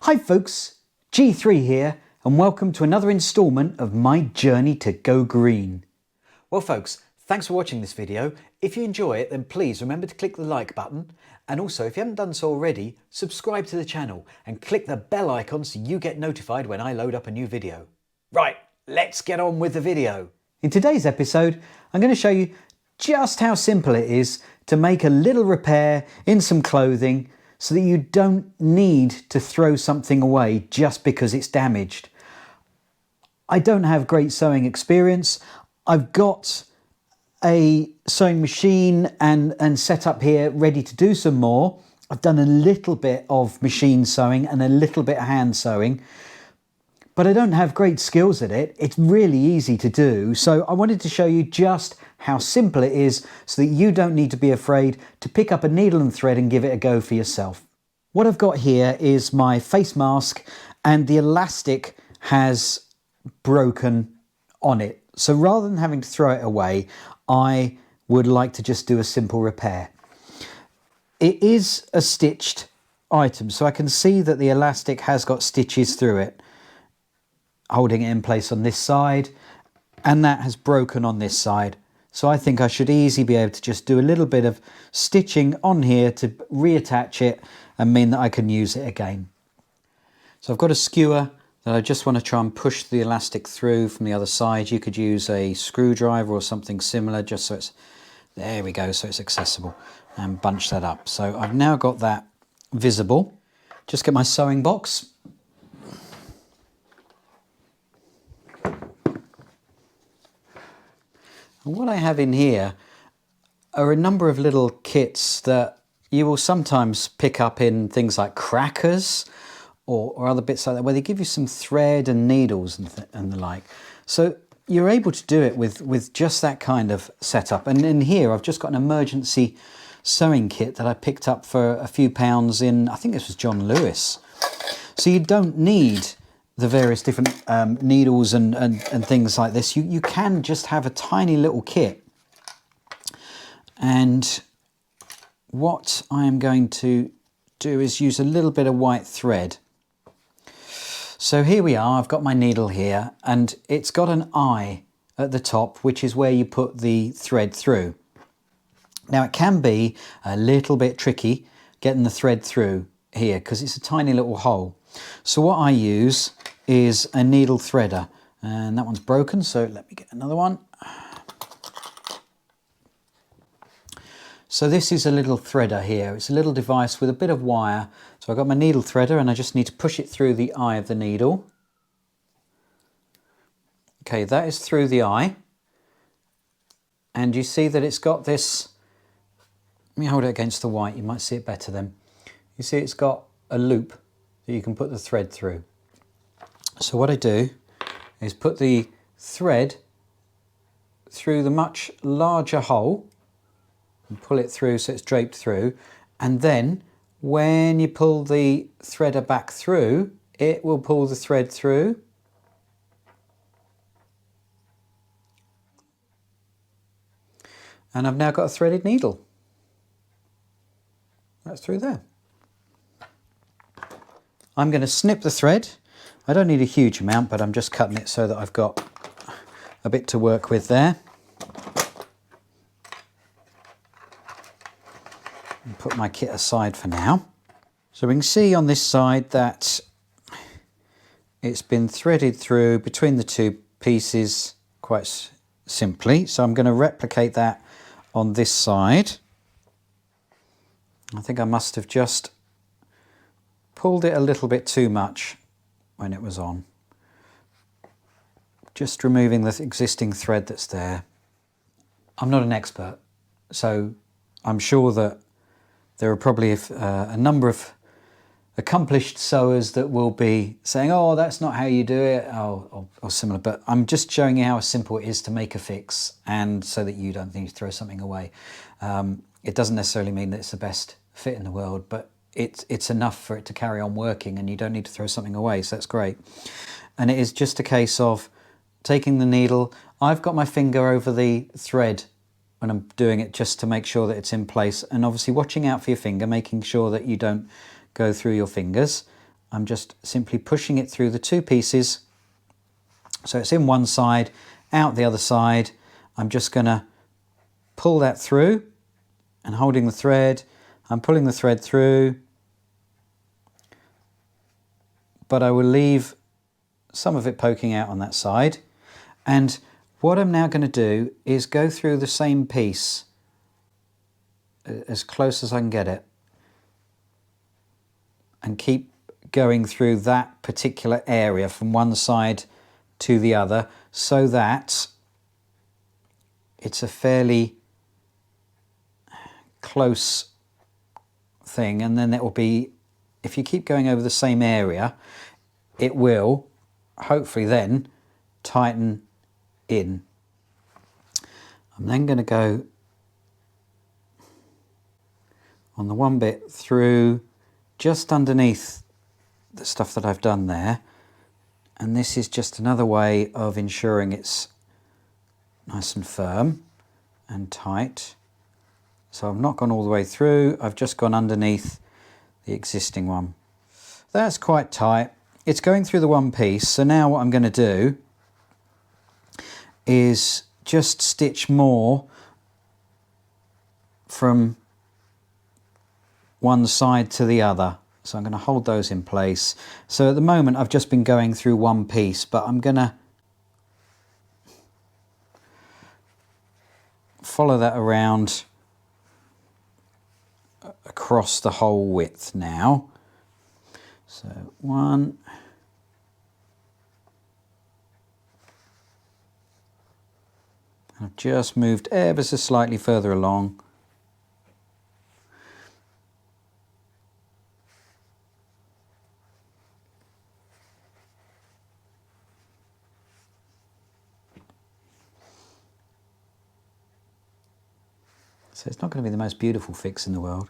Hi folks, G3 here and welcome to another instalment of my journey to go green. Well folks, thanks for watching this video. If you enjoy it then please remember to click the like button, and also if you haven't done so already, subscribe to the channel and click the bell icon so you get notified when I load up a new video. Right, let's get on with the video. In today's episode I'm going to show you just how simple it is to make a little repair in some clothing so that you don't need to throw something away just because it's damaged. I don't have great sewing experience. I've got a sewing machine and set up here ready to do some more. I've done a little bit of machine sewing and a little bit of hand sewing, but I don't have great skills at it. It's really easy to do. So I wanted to show you just how simple it is so that you don't need to be afraid to pick up a needle and thread and give it a go for yourself. What I've got here is my face mask and the elastic has broken on it. So rather than having to throw it away, I would like to just do a simple repair. It is a stitched item, so I can see that the elastic has got stitches through it, holding it in place on this side, and that has broken on this side. So I think I should easily be able to just do a little bit of stitching on here to reattach it and mean that I can use it again. So I've got a skewer that I just want to try and push the elastic through from the other side. You could use a screwdriver or something similar just so it's, there we go, so it's accessible, and bunch that up. So I've now got that visible. Just get my sewing box. And what I have in here are a number of little kits that you will sometimes pick up in things like crackers or other bits like that, where they give you some thread and needles and the like. So you're able to do it with just that kind of setup. And in here I've just got an emergency sewing kit that I picked up for a few pounds in, I think this was John Lewis. So you don't need the various different needles and things like this. You can just have a tiny little kit. And what I am going to do is use a little bit of white thread. So here we are, I've got my needle here and it's got an eye at the top, which is where you put the thread through. Now it can be a little bit tricky getting the thread through here because it's a tiny little hole. So what I use is a needle threader, and that one's broken, so let me get another one. So this is a little threader here. It's a little device with a bit of wire. So I've got my needle threader and I just need to push it through the eye of the needle. Okay, that is through the eye. And you see that it's got this, let me hold it against the white, you might see it better then. You see it's got a loop that you can put the thread through. So what I do is put the thread through the much larger hole and pull it through so it's draped through, and then when you pull the threader back through, it will pull the thread through. And I've now got a threaded needle. That's through there. I'm going to snip the thread. I don't need a huge amount, but I'm just cutting it so that I've got a bit to work with there. And put my kit aside for now. So we can see on this side that it's been threaded through between the two pieces quite simply. So I'm going to replicate that on this side. I think I must have just pulled it a little bit too much when it was on. Just removing the existing thread that's there. I'm not an expert, so I'm sure that there are probably a number of accomplished sewers that will be saying, oh, that's not how you do it, or similar, but I'm just showing you how simple it is to make a fix, and so that you don't need to throw something away. It doesn't necessarily mean that it's the best fit in the world, but it's enough for it to carry on working and you don't need to throw something away, so that's great. And it is just a case of taking the needle. I've got my finger over the thread when I'm doing it just to make sure that it's in place, and obviously watching out for your finger, making sure that you don't go through your fingers. I'm just simply pushing it through the two pieces. So it's in one side, out the other side. I'm just going to pull that through and holding the thread. I'm pulling the thread through, but I will leave some of it poking out on that side. And what I'm now going to do is go through the same piece as close as I can get it and keep going through that particular area from one side to the other so that it's a fairly close thing, and then it will be, if you keep going over the same area, it will hopefully then tighten in. I'm then going to go on the one bit through just underneath the stuff that I've done there, and this is just another way of ensuring it's nice and firm and tight. So I've not gone all the way through, I've just gone underneath the existing one. That's quite tight. It's going through the one piece, so now what I'm going to do is just stitch more from one side to the other. So I'm going to hold those in place. So at the moment I've just been going through one piece, but I'm going to follow that around across the whole width now. So one, I've just moved ever so slightly further along. So it's not going to be the most beautiful fix in the world,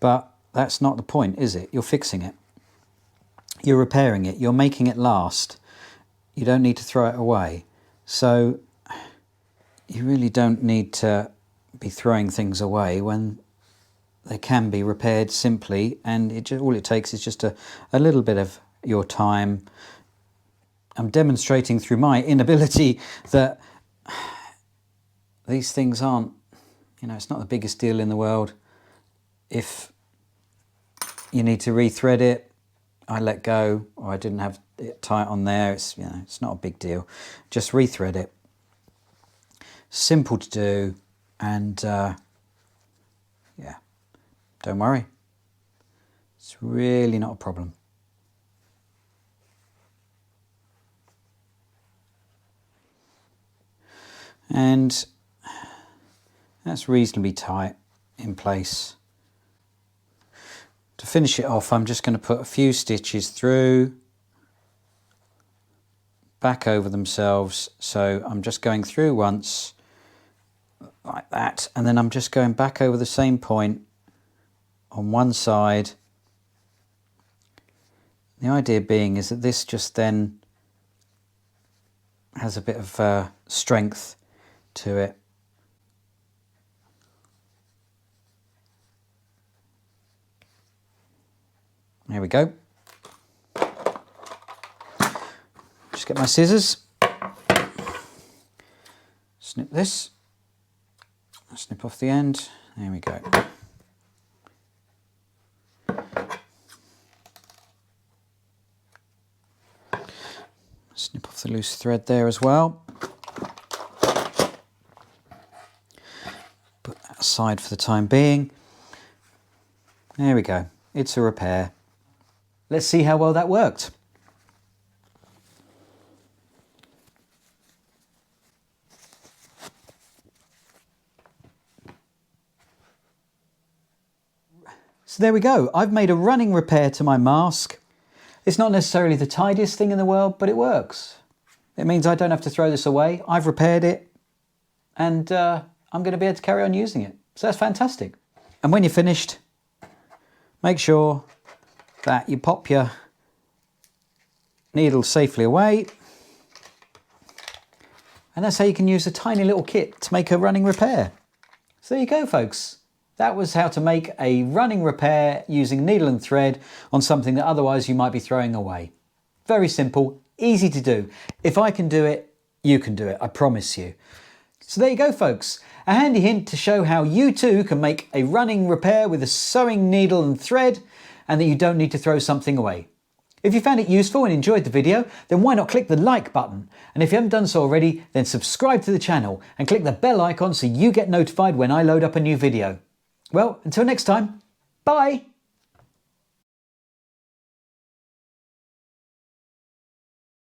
but that's not the point, is it? You're fixing it. You're repairing it. You're making it last. You don't need to throw it away. So you really don't need to be throwing things away when they can be repaired simply, and all it takes is just a little bit of your time. I'm demonstrating through my inability that these things aren't, it's not the biggest deal in the world. If you need to rethread it, I let go, or I didn't have it tight on there, it's not a big deal. Just rethread it. Simple to do, and yeah, don't worry. It's really not a problem. And that's reasonably tight in place. To finish it off, I'm just going to put a few stitches through, back over themselves. So I'm just going through once like that, and then I'm just going back over the same point on one side. The idea being is that this just then has a bit of strength to it. There we go. Just get my scissors, snip this, snip off the end, there we go. Snip off the loose thread there as well. Put that aside for the time being. There we go, it's a repair. Let's see how well that worked. So there we go. I've made a running repair to my mask. It's not necessarily the tidiest thing in the world, but it works. It means I don't have to throw this away. I've repaired it, and I'm going to be able to carry on using it. So that's fantastic. And when you're finished, make sure that you pop your needle safely away, and that's how you can use a tiny little kit to make a running repair. So there you go, folks. That was how to make a running repair using needle and thread on something that otherwise you might be throwing away. Very simple, easy to do. If I can do it, you can do it, I promise you. So there you go, folks. A handy hint to show how you too can make a running repair with a sewing needle and thread, and that you don't need to throw something away. If you found it useful and enjoyed the video, then why not click the like button? And if you haven't done so already, then subscribe to the channel and click the bell icon so you get notified when I load up a new video. Well, until next time, bye!